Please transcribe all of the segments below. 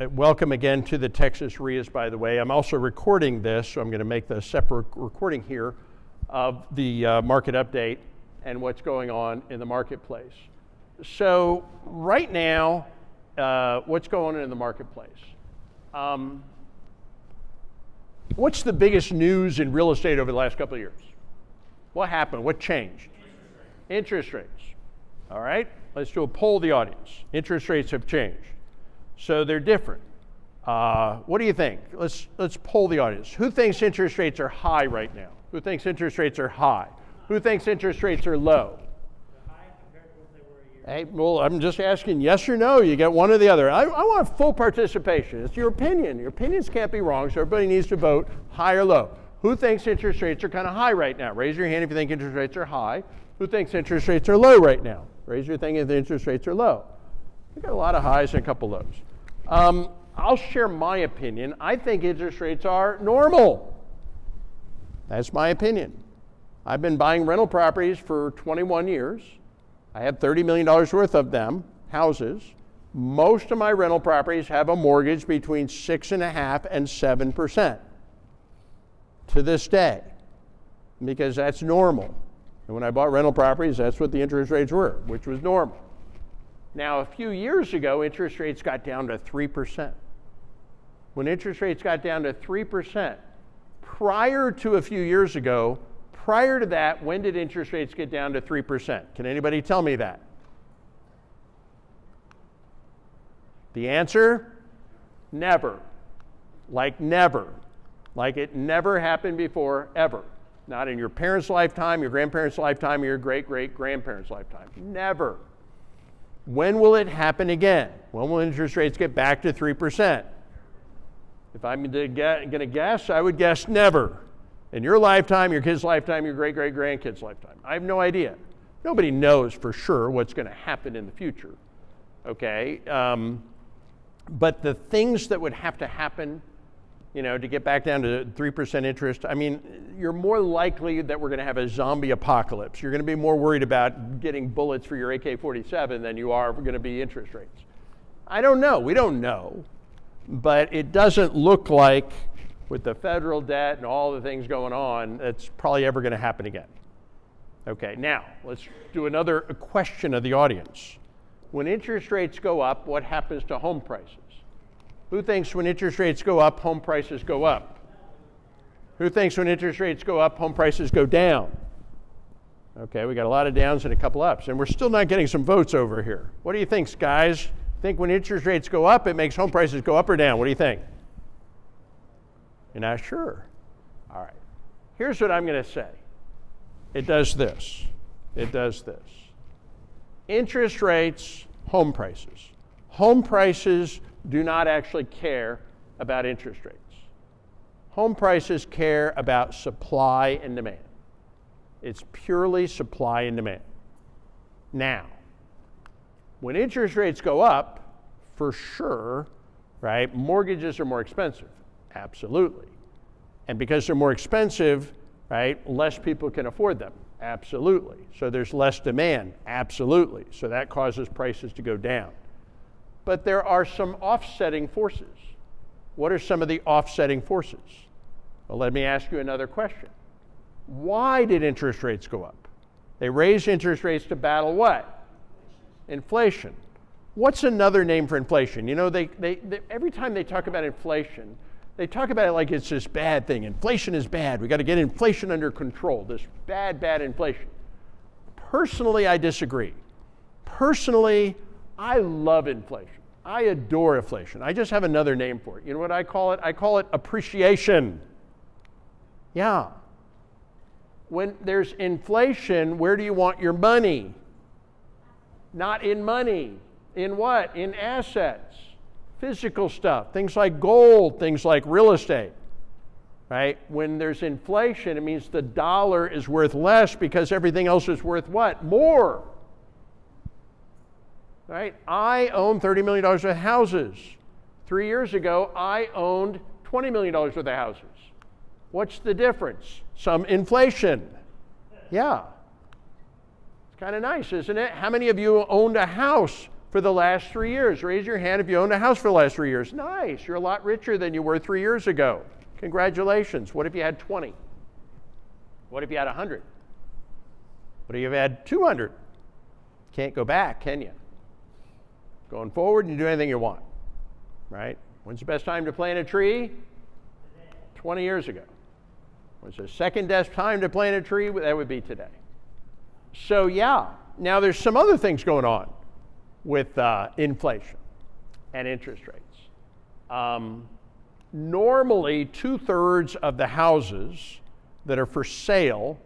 Welcome again to the Texas REIAs, by the way. I'm also recording this, so I'm going to make the separate recording here of the market update and what's going on in the marketplace. So right now, what's going on in the marketplace? What's the biggest news in real estate over the last couple of years? What happened? What changed? Interest rates. All right, let's do a poll of the audience. Interest rates have changed. So they're different. What do you think? Let's poll the audience. Who thinks interest rates are high right now? Who thinks interest rates are high? Who thinks interest rates are low? High compared to what they were a year ago. Hey, well, I'm just asking yes or no. You get one or the other. I want full participation. It's your opinion. Your opinions can't be wrong, so everybody needs to vote high or low. Who thinks interest rates are kind of high right now? Raise your hand if you think interest rates are high. Who thinks interest rates are low right now? Raise your thing if the interest rates are low. We got a lot of highs and a couple lows. I'll share my opinion. I think interest rates are normal. That's my opinion. I've been buying rental properties for 21 years. I have $30 million worth of them, houses. Most of my rental properties have a mortgage between 6.5% and 7% to this day, because that's normal. And when I bought rental properties, that's what the interest rates were, which was normal. Now, a few years ago, interest rates got down to 3%. When interest rates got down to 3%, prior to a few years ago, prior to that, when did interest rates get down to 3%? Can anybody tell me that? The answer? Never. Like never. Like it never happened before, ever. Not in your parents' lifetime, your grandparents' lifetime, or your great-great-grandparents' lifetime. Never. When will it happen again? When will interest rates get back to 3%? If I'm going to guess, I would guess never. In your lifetime, your kid's lifetime, your great-great-grandkid's lifetime. I have no idea. Nobody knows for sure what's going to happen in the future. Okay? But the things that would have to happen, you know, to get back down to 3% interest, I mean, you're more likely that we're going to have a zombie apocalypse. You're going to be more worried about getting bullets for your AK-47 than you are going to be interest rates. I don't know. We don't know. But it doesn't look like, with the federal debt and all the things going on, it's probably ever going to happen again. Okay, now, let's do another question of the audience. When interest rates go up, what happens to home prices? Who thinks when interest rates go up, home prices go up? Who thinks when interest rates go up, home prices go down? Okay, we got a lot of downs and a couple ups, and we're still not getting some votes over here. What do you think, guys? Think when interest rates go up, it makes home prices go up or down? What do you think? You're not sure? All right. Here's what I'm going to say. It does this. It does this. Interest rates, home prices. Home prices do not actually care about interest rates. Home prices care about supply and demand. It's purely supply and demand. Now, when interest rates go up, for sure, right, mortgages are more expensive. Absolutely. And because they're more expensive, right, less people can afford them. Absolutely. So there's less demand. Absolutely. So that causes prices to go down. But there are some offsetting forces. What are some of the offsetting forces? Well, let me ask you another question. Why did interest rates go up? They raised interest rates to battle what? Inflation. What's another name for inflation? You know, they every time they talk about inflation, they talk about it like it's this bad thing. Inflation is bad. We got to get inflation under control, this bad inflation. Personally, I disagree. Personally, I love inflation. I adore inflation. I just have another name for it. You know what I call it? I call it appreciation. Yeah. When there's inflation, where do you want your money? Not in money. In what? In assets. Physical stuff. Things like gold, things like real estate. Right? When there's inflation, it means the dollar is worth less because everything else is worth what? More. Right? I own $30 million worth of houses. 3 years ago, I owned $20 million worth of houses. What's the difference? Some inflation. Yeah. It's kind of nice, isn't it? How many of you owned a house for the last 3 years? Raise your hand if you owned a house for the last 3 years. Nice, you're a lot richer than you were 3 years ago. Congratulations. What if you had 20? What if you had 100? What if you had 200? Can't go back, can you? Going forward, you can do anything you want, right? When's the best time to plant a tree? 20 years ago. When's the second best time to plant a tree? That would be today. So yeah, now there's some other things going on with inflation and interest rates. Normally, 2/3 of the houses that are for sale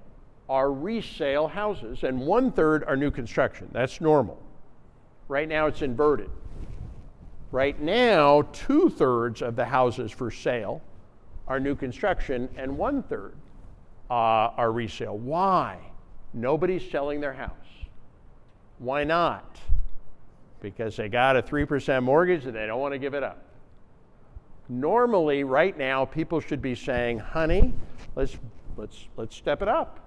are resale houses, and 1/3 are new construction. That's normal. Right now, it's inverted. Right now, 2/3 of the houses for sale are new construction, and 1/3 are resale. Why? Nobody's selling their house. Why not? Because they got a 3% mortgage and they don't want to give it up. Normally, right now, people should be saying, honey, let's step it up.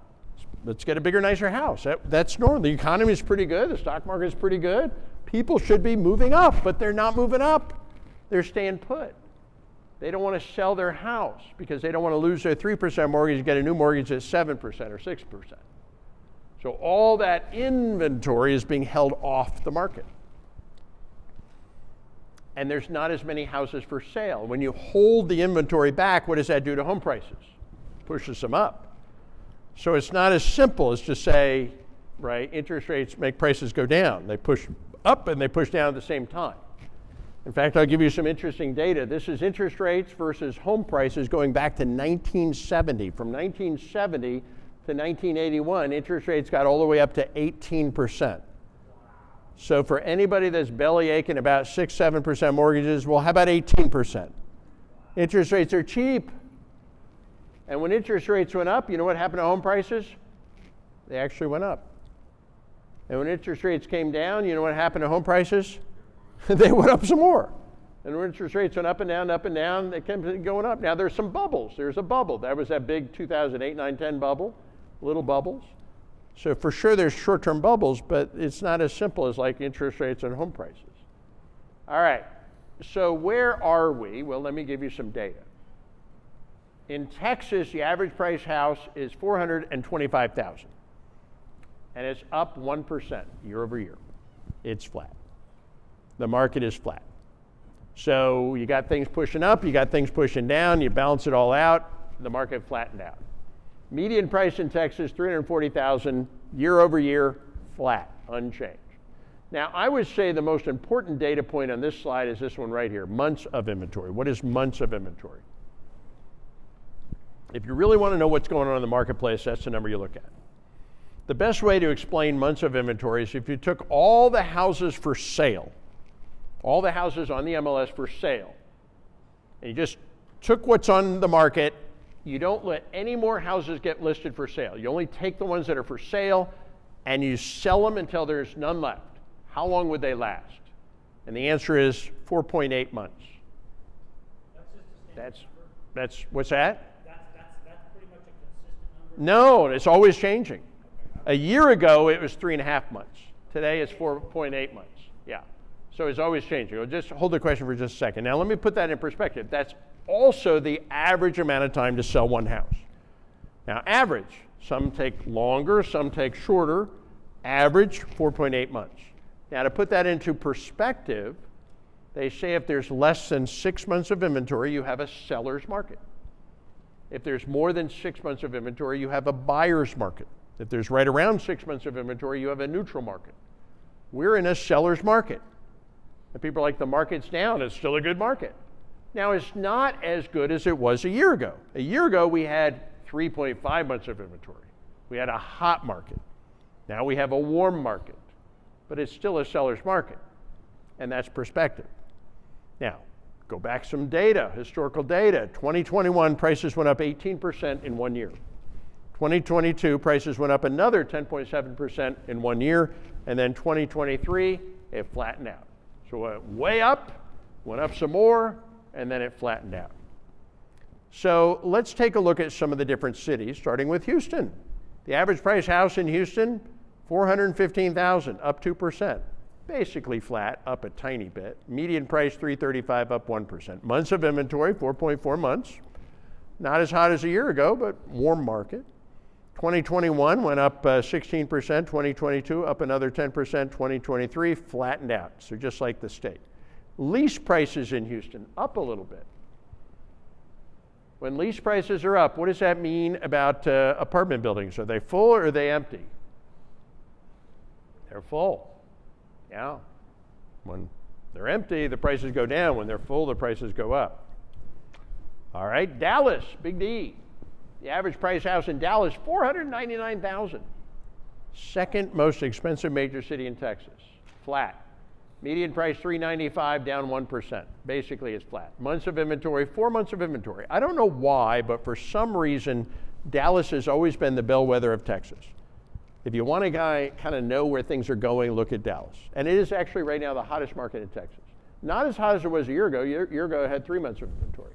Let's get a bigger, nicer house. That's normal. The economy is pretty good. The stock market is pretty good. People should be moving up, but they're not moving up. They're staying put. They don't want to sell their house because they don't want to lose their 3% mortgage and get a new mortgage at 7% or 6%. So all that inventory is being held off the market. And there's not as many houses for sale. When you hold the inventory back, what does that do to home prices? Pushes them up. So it's not as simple as to say, right, interest rates make prices go down. They push up and they push down at the same time. In fact, I'll give you some interesting data. This is interest rates versus home prices going back to 1970. From 1970 to 1981, interest rates got all the way up to 18%. So for anybody that's belly aching about 6-7% mortgages, well, how about 18%? Interest rates are cheap. And when interest rates went up, you know what happened to home prices? They actually went up. And when interest rates came down, you know what happened to home prices? They went up some more. And when interest rates went up and down, they kept going up. Now there's some bubbles. There's a bubble. That was that big 2008, 9, 10 bubble, little bubbles. So for sure there's short-term bubbles, but it's not as simple as like interest rates and home prices. All right, so where are we? Well, let me give you some data. In Texas, the average price house is $425,000, and it's up 1% year over year. It's flat. The market is flat. So you got things pushing up, you got things pushing down, you balance it all out, the market flattened out. Median price in Texas, $340,000, year over year, flat, unchanged. Now, I would say the most important data point on this slide is this one right here, months of inventory. What is months of inventory? If you really want to know what's going on in the marketplace, that's the number you look at. The best way to explain months of inventory is if you took all the houses for sale, all the houses on the MLS for sale, and you just took what's on the market. You don't let any more houses get listed for sale. You only take the ones that are for sale and you sell them until there's none left. How long would they last? And the answer is 4.8 months. That's what's that? That's pretty much a consistent number? No, it's always changing. A year ago, it was 3.5 months. Today, it's 4.8 months. Yeah. So it's always changing. Well, just hold the question for just a second. Now, let me put that in perspective. That's also the average amount of time to sell one house. Now, average. Some take longer, some take shorter. Average, 4.8 months. Now, to put that into perspective, they say if there's less than 6 months of inventory, you have a seller's market. If there's more than 6 months of inventory, you have a buyer's market. If there's right around 6 months of inventory, you have a neutral market. We're in a seller's market. And people are like, the market's down, it's still a good market. Now, it's not as good as it was a year ago. A year ago, we had 3.5 months of inventory. We had a hot market. Now we have a warm market, but it's still a seller's market, and that's perspective. Now, go back some data, historical data. 2021, prices went up 18% in 1 year. 2022, prices went up another 10.7% in 1 year, and then 2023, it flattened out. So it went way up, went up some more, and then it flattened out. So let's take a look at some of the different cities, starting with Houston. The average price house in Houston, $415,000, up 2%. basically flat, up a tiny bit. Median price 335, up 1%. Months of inventory 4.4 months. Not as hot as a year ago, but warm market. 2021 went up 16%, 2022 up another 10%, 2023 flattened out, so just like the state. Lease prices in Houston up a little bit. When lease prices are up, what does that mean about apartment buildings? Are they full or are they empty? They're full. Yeah. When they're empty, the prices go down. When they're full, the prices go up. All right, Dallas, big D. The average price house in Dallas, $499,000. Second most expensive major city in Texas. Flat. Median price $395, down 1%. Basically, it's flat. Months of inventory, 4 months of inventory. I don't know why, but for some reason, Dallas has always been the bellwether of Texas. If you want to kind of know where things are going, look at Dallas. And it is actually right now the hottest market in Texas. Not as hot as it was a year ago. A year ago, it had 3 months of inventory.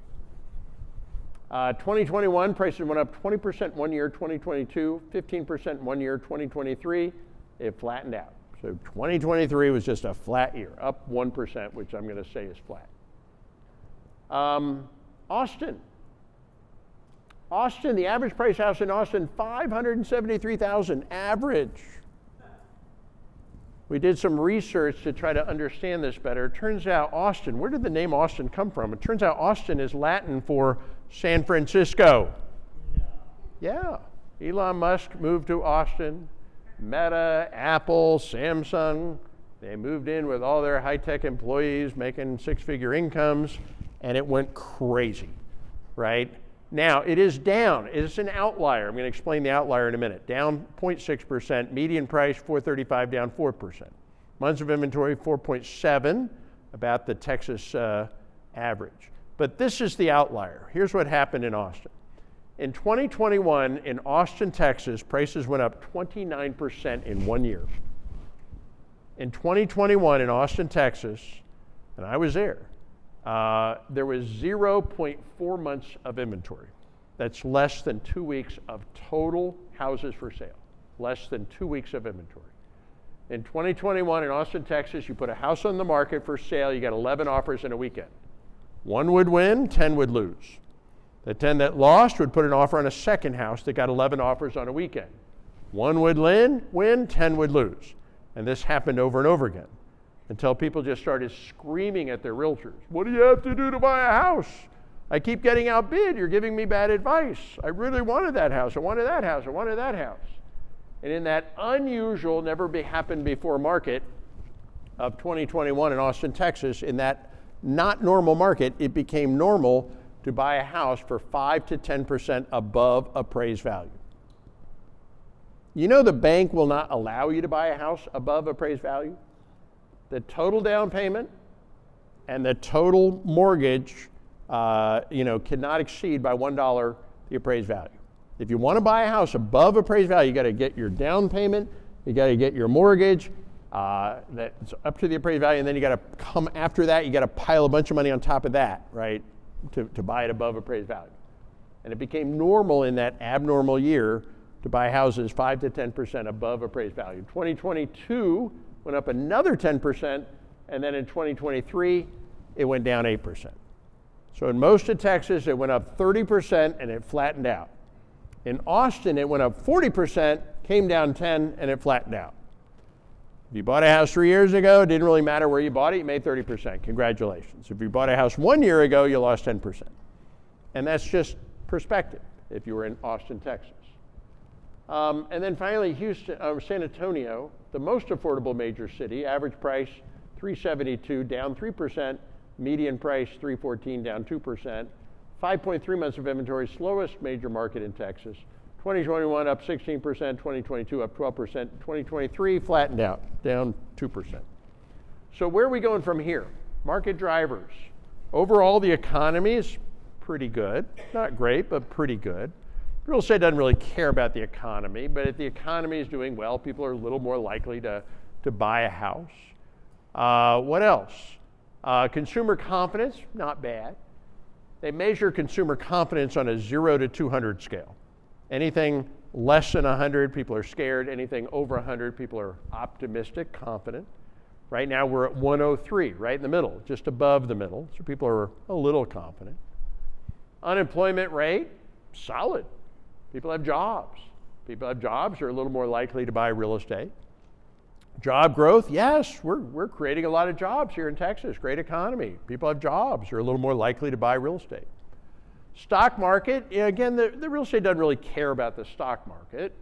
2021, prices went up 20% 1 year, 2022, 15% 1 year, 2023, it flattened out. So 2023 was just a flat year, up 1%, which I'm going to say is flat. Austin. Austin, the average price house in Austin, $573,000, average. We did some research to try to understand this better. It turns out Austin, where did the name Austin come from? It turns out Austin is Latin for San Francisco. No. Yeah. Elon Musk moved to Austin. Meta, Apple, Samsung, they moved in with all their high-tech employees making six-figure incomes, and it went crazy, right? Now, it is down. It's an outlier. I'm going to explain the outlier in a minute. Down 0.6%. Median price, $435, down 4%. Months of inventory, 4.7, about the Texas average. But this is the outlier. Here's what happened in Austin. In 2021, in Austin, Texas, prices went up 29% in 1 year. In 2021, in Austin, Texas, and I was there was 0.4 months of inventory. That's less than 2 weeks of total houses for sale. Less than 2 weeks of inventory. In 2021, in Austin, Texas, you put a house on the market for sale, you got 11 offers in a weekend. 1 would win, 10 would lose. The 10 that lost would put an offer on a second house that got 11 offers on a weekend. 1 would win, 10 would lose. And this happened over and over again until people just started screaming at their realtors. What do you have to do to buy a house? I keep getting outbid. You're giving me bad advice. I really wanted that house. I wanted that house. I wanted that house. And in that unusual, never happened before market of 2021 in Austin, Texas, in that not normal market, it became normal to buy a house for 5 to 10% above appraised value. You know the bank will not allow you to buy a house above appraised value? The total down payment and the total mortgage cannot exceed by $1 the appraised value. If you want to buy a house above appraised value, you got to get your down payment, you got to get your mortgage, that's up to the appraised value, and then you got to come after that, you got to pile a bunch of money on top of that, right, to buy it above appraised value. And it became normal in that abnormal year to buy houses 5 to 10% above appraised value. 2022 went up another 10%, and then in 2023, it went down 8%. So in most of Texas, it went up 30% and it flattened out. In Austin, it went up 40%, came down 10, and it flattened out. If you bought a house 3 years ago, it didn't really matter where you bought it, you made 30%. Congratulations. If you bought a house 1 year ago, you lost 10%. And that's just perspective if you were in Austin, Texas. And then finally, San Antonio, the most affordable major city, average price $372, down 3%, median price $314, down 2%, 5.3 months of inventory, slowest major market in Texas. 2021 up 16%, 2022 up 12%, 2023 flattened out, down 2%. So where are we going from here? Market drivers. Overall, the economy is pretty good. Not great, but pretty good. Real estate doesn't really care about the economy, but if the economy is doing well, people are a little more likely to buy a house. What else? Consumer confidence, not bad. They measure consumer confidence on a 0 to 200 scale. Anything less than 100, people are scared. Anything over 100, people are optimistic, confident. Right now we're at 103, right in the middle, just above the middle, so people are a little confident. Unemployment rate, solid. People have jobs. People have jobs are a little more likely to buy real estate. Job growth, yes, we're creating a lot of jobs here in Texas, great economy. People have jobs, are a little more likely to buy real estate. Stock market, again, the real estate doesn't really care about the stock market,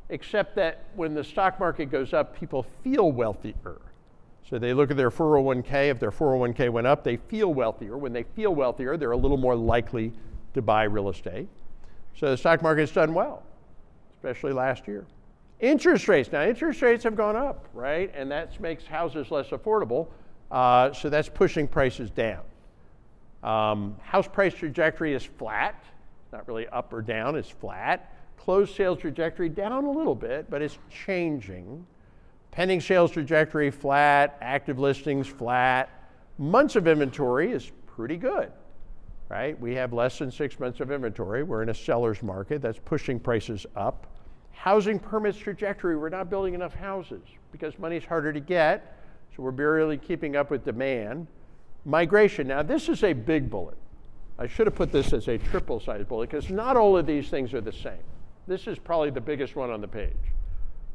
except that when the stock market goes up, people feel wealthier. So they look at their 401k, if their 401k went up, they feel wealthier. When they feel wealthier, they're a little more likely to buy real estate. So the stock market's done well, especially last year. Interest rates, now interest rates have gone up, right? And that makes houses less affordable, so that's pushing prices down. House price trajectory is flat, not really up or down, it's flat. Closed sales trajectory down a little bit, but it's changing. Pending sales trajectory flat, active listings flat. Months of inventory is pretty good, right? We have less than 6 months of inventory. We're in a seller's market that's pushing prices up. Housing permits trajectory, we're not building enough houses because money's harder to get, so we're barely keeping up with demand. Migration, now this is a big bullet. I should have put this as a triple-sided bullet because not all of these things are the same. This is probably the biggest one on the page.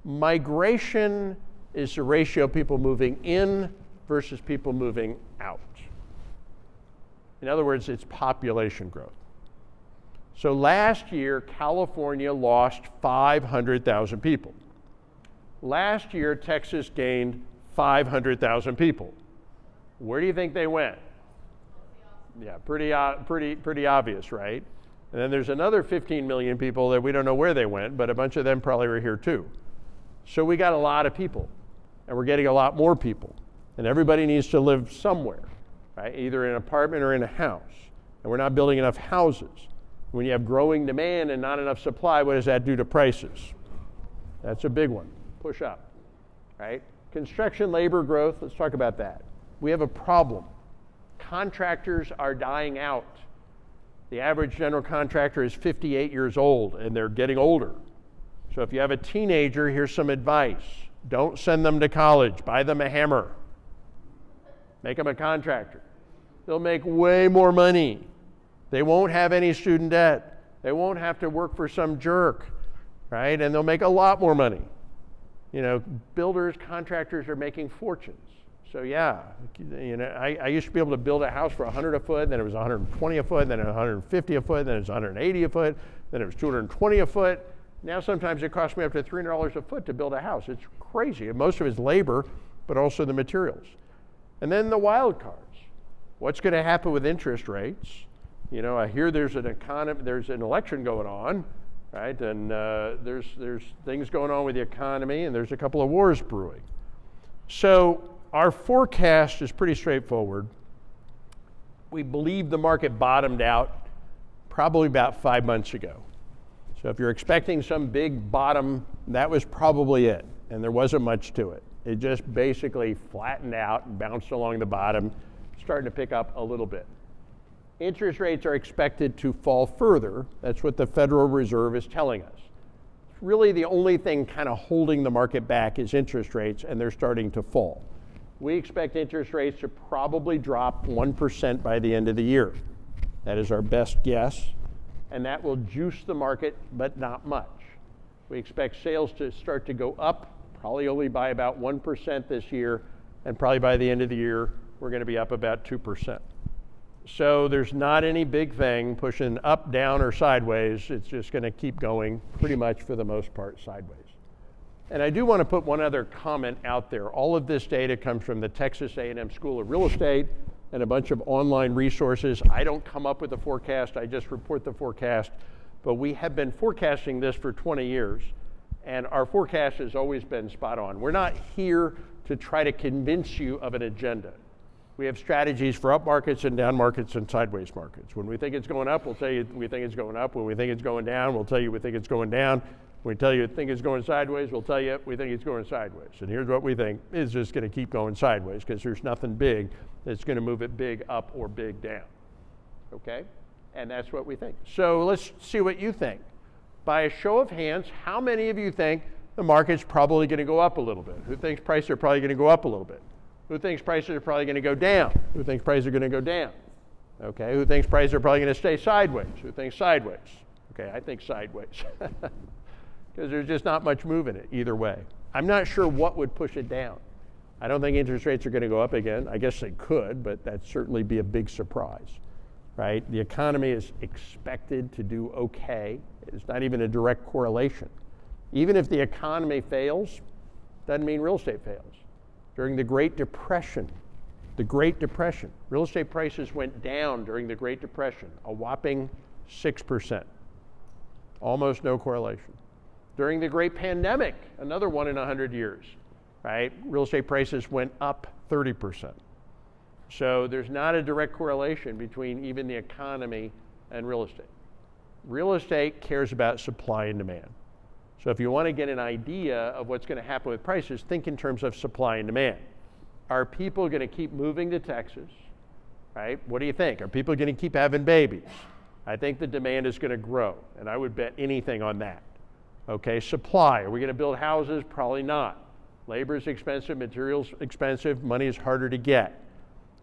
Migration is the ratio of people moving in versus people moving out. In other words, it's population growth. So last year, California lost 500,000 people. Last year, Texas gained 500,000 people. Where do you think they went? Yeah, pretty obvious, right? And then there's another 15 million people that we don't know where they went, but a bunch of them probably were here too. So we got a lot of people, and we're getting a lot more people. And everybody needs to live somewhere, right? Either in an apartment or in a house. And we're not building enough houses. When you have growing demand and not enough supply, what does that do to prices? That's a big one. Push up, right? Construction labor growth, let's talk about that. We have a problem. Contractors are dying out. The average general contractor is 58 years old, and they're getting older. So if you have a teenager, here's some advice. Don't send them to college. Buy them a hammer. Make them a contractor. They'll make way more money. They won't have any student debt. They won't have to work for some jerk, right? And they'll make a lot more money. You know, builders, contractors are making fortunes. So yeah, you know, I used to be able to build a house for 100 a foot, then it was 120 a foot, then 150 a foot, then it was 180 a foot, then it was 220 a foot. Now sometimes it costs me up to $300 a foot to build a house. It's crazy. And most of it's labor, but also the materials. And then the wild cards. What's going to happen with interest rates? You know, I hear there's an election going on, right? And there's things going on with the economy, and there's a couple of wars brewing. So our forecast is pretty straightforward. We believe the market bottomed out probably about 5 months ago. So if you're expecting some big bottom, that was probably it, and there wasn't much to it. It just basically flattened out and bounced along the bottom, starting to pick up a little bit. Interest rates are expected to fall further. That's what the Federal Reserve is telling us. Really the only thing kind of holding the market back is interest rates, and they're starting to fall. We expect interest rates to probably drop 1% by the end of the year. That is our best guess, and that will juice the market, but not much. We expect sales to start to go up, probably only by about 1% this year, and probably by the end of the year, we're going to be up about 2%. So there's not any big thing pushing up, down, or sideways. It's just going to keep going pretty much for the most part sideways. And I do want to put one other comment out there. All of this data comes from the Texas A&M School of Real Estate and a bunch of online resources. I don't come up with a forecast, I just report the forecast. But we have been forecasting this for 20 years, and our forecast has always been spot on. We're not here to try to convince you of an agenda. We have strategies for up markets and down markets and sideways markets. When we think it's going up, we'll tell you we think it's going up. When we think it's going down, we'll tell you we think it's going down. When we tell you we think it's going sideways, we'll tell you we think it's going sideways. And here's what we think is just going to keep going sideways because there's nothing big that's going to move it big up or big down. Okay? And that's what we think. So let's see what you think. By a show of hands, how many of you think the market's probably going to go up a little bit? Who thinks prices are probably going to go up a little bit? Who thinks prices are probably going to go down? Who thinks prices are going to go down? Okay, who thinks prices are probably going to stay sideways? Who thinks sideways? Okay, I think sideways. Because there's just not much move in it either way. I'm not sure what would push it down. I don't think interest rates are going to go up again. I guess they could, but that'd certainly be a big surprise, right? The economy is expected to do okay. It's not even a direct correlation. Even if the economy fails, doesn't mean real estate fails. During the Great Depression, real estate prices went down during the Great Depression, a whopping 6%. Almost no correlation. During the Great Pandemic, another 1 in 100 years, right? Real estate prices went up 30%. So there's not a direct correlation between even the economy and real estate. Real estate cares about supply and demand. So if you want to get an idea of what's going to happen with prices, think in terms of supply and demand. Are people going to keep moving to Texas, right? What do you think? Are people going to keep having babies? I think the demand is going to grow, and I would bet anything on that. Okay, supply. Are we going to build houses? Probably not. Labor is expensive, materials expensive, money is harder to get.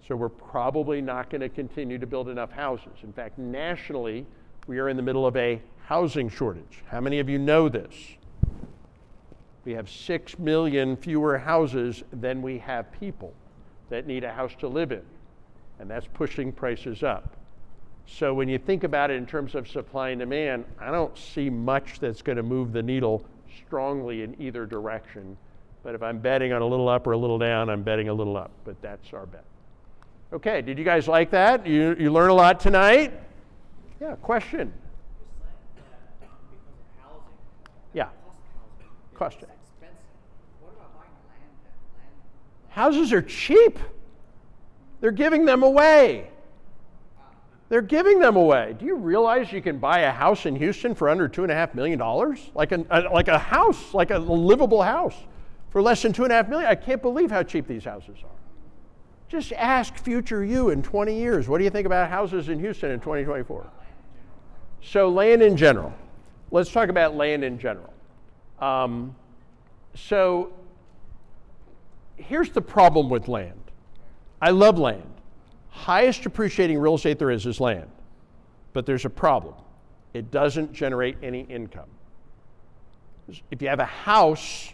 So we're probably not going to continue to build enough houses. In fact, nationally, we are in the middle of a housing shortage. How many of you know this? We have 6 million fewer houses than we have people that need a house to live in, and that's pushing prices up. So when you think about it in terms of supply and demand, I don't see much that's going to move the needle strongly in either direction. But if I'm betting on a little up or a little down, I'm betting a little up, but that's our bet. Okay, did you guys like that? You learn a lot tonight? Yeah, question? Yeah. Cost it. Houses are cheap. They're giving them away. They're giving them away. Do you realize you can buy a house in Houston for under $2.5 million? Like a house, like a livable house for less than $2.5 million? I can't believe how cheap these houses are. Just ask future you in 20 years. What do you think about houses in Houston in 2024? So land in general. Let's talk about land in general. So here's the problem with land. I love land. Highest appreciating real estate there is land. But there's a problem. It doesn't generate any income. If you have a house,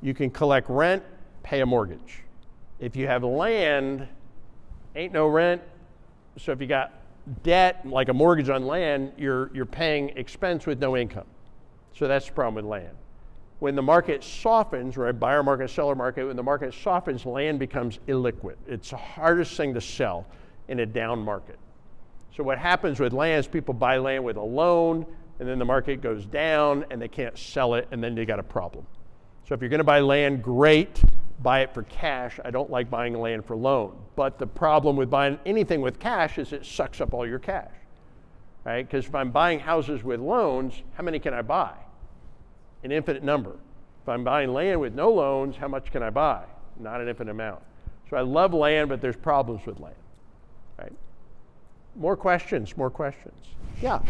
you can collect rent, pay a mortgage. If you have land, ain't no rent. So if you got debt, like a mortgage on land, you're paying expense with no income. So that's the problem with land. When the market softens, right, buyer market, seller market, when the market softens, land becomes illiquid. It's the hardest thing to sell in a down market. So what happens with land is people buy land with a loan, and then the market goes down, and they can't sell it, and then they got a problem. So if you're going to buy land, great, buy it for cash. I don't like buying land for loan. But the problem with buying anything with cash is it sucks up all your cash, right? Because if I'm buying houses with loans, how many can I buy? An infinite number. If I'm buying land with no loans, how much can I buy? Not an infinite amount. So I love land, but there's problems with land, right? More questions, more questions. Yeah.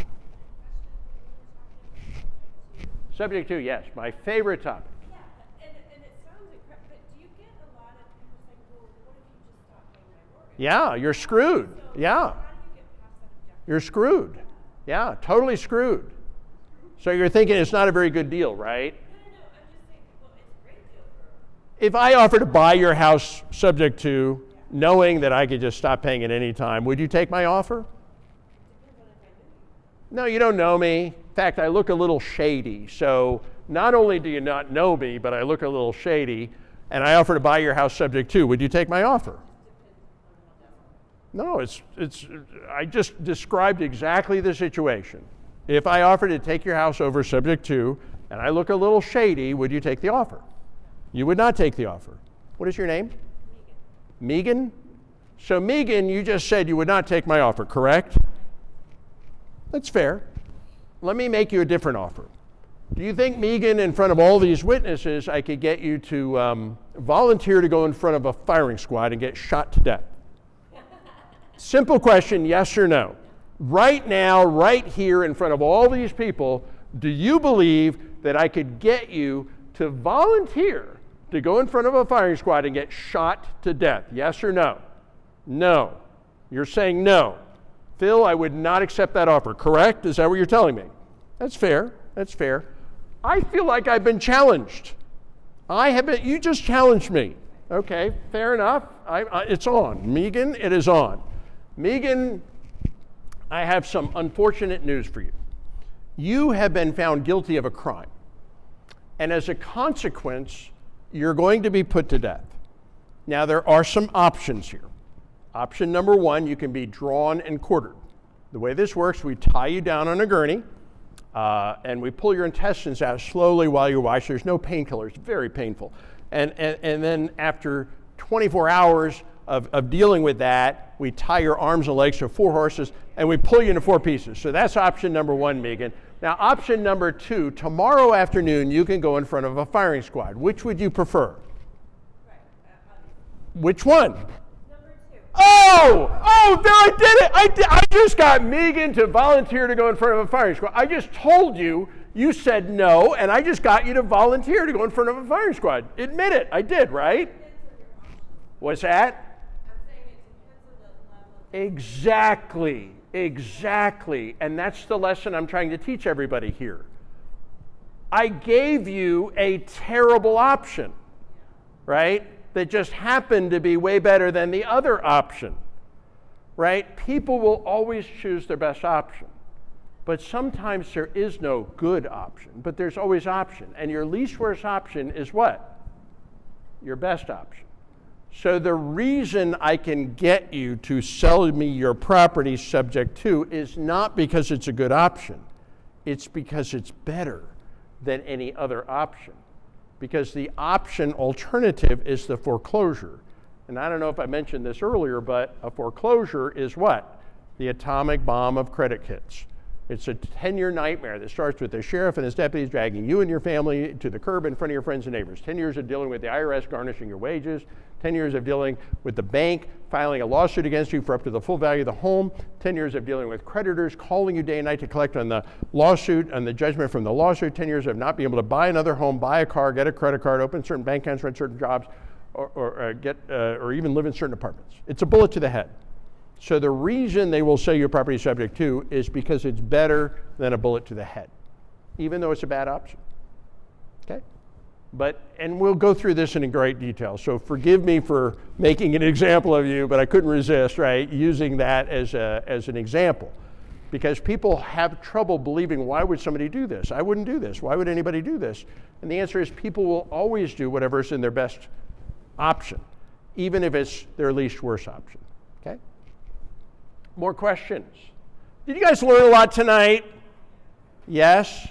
Subject to, yes, my favorite topic. Yeah, and it sounds incredible, but do you get a lot of people saying, well, what if you just stop paying my mortgage? Yeah, you're screwed. So Yeah. how do you get past that objection? You're screwed. Yeah, totally screwed. So you're thinking it's not a very good deal, right? No, I'm just saying, well, it's a great deal for If I offer to buy your house subject to knowing that I could just stop paying at any time, would you take my offer? depends on if I knew you. No, you don't know me. In fact, I look a little shady. So not only do you not know me, but I look a little shady, and I offer to buy your house subject to, would you take my offer? No, I just described exactly the situation. If I offer to take your house over subject to, and I look a little shady, would you take the offer? You would not take the offer. What is your name? Megan. So Megan, you just said you would not take my offer, correct? That's fair. Let me make you a different offer. Do you think, Megan, in front of all these witnesses, I could get you to volunteer to go in front of a firing squad and get shot to death? Simple question, yes or no. Right now, right here in front of all these people, do you believe that I could get you to volunteer to go in front of a firing squad and get shot to death? Yes or no? No. You're saying no. Phil, I would not accept that offer. Correct? Is that what you're telling me? That's fair. That's fair. I feel like I've been challenged. You just challenged me. Okay, fair enough. It's on. Megan, it is on. Megan, I have some unfortunate news for you. You have been found guilty of a crime. And as a consequence, you're going to be put to death. Now, there are some options here. Option number one, you can be drawn and quartered. The way this works, we tie you down on a gurney, and we pull your intestines out slowly while you watch. There's no painkillers, very painful. And then after 24 hours of dealing with that, we tie your arms and legs to 4 horses, and we pull you into 4 pieces. So that's option number one, Megan. Now, option number two, tomorrow afternoon, you can go in front of a firing squad. Which would you prefer? Which one? Oh, there, I did it. I just got Megan to volunteer to go in front of a firing squad. I just told you, you said no, and I just got you to volunteer to go in front of a firing squad. Admit it, I did, right? What's that? I'm saying it depends on the level. Exactly. And that's the lesson I'm trying to teach everybody here. I gave you a terrible option, right? That just happened to be way better than the other option, right? People will always choose their best option. But sometimes there is no good option, but there's always option. And your least worst option is what? Your best option. So the reason I can get you to sell me your property subject to is not because it's a good option. It's because it's better than any other option. Because the option alternative is the foreclosure. And I don't know if I mentioned this earlier, but a foreclosure is what? The atomic bomb of credit hits. It's a 10-year nightmare that starts with the sheriff and his deputies dragging you and your family to the curb in front of your friends and neighbors. 10 years of dealing with the IRS garnishing your wages. 10 years of dealing with the bank filing a lawsuit against you for up to the full value of the home. 10 years of dealing with creditors calling you day and night to collect on the lawsuit, on the judgment from the lawsuit. 10 years of not being able to buy another home, buy a car, get a credit card, open certain bank accounts, run certain jobs, or even live in certain apartments. It's a bullet to the head. So the reason they will sell your property subject to is because it's better than a bullet to the head, even though it's a bad option. Okay? And we'll go through this in great detail. So forgive me for making an example of you, but I couldn't resist, right, using that as an example. Because people have trouble believing, why would somebody do this? I wouldn't do this. Why would anybody do this? And the answer is people will always do whatever is in their best option, even if it's their least worst option. Okay? More questions? Did you guys learn a lot tonight? Yes?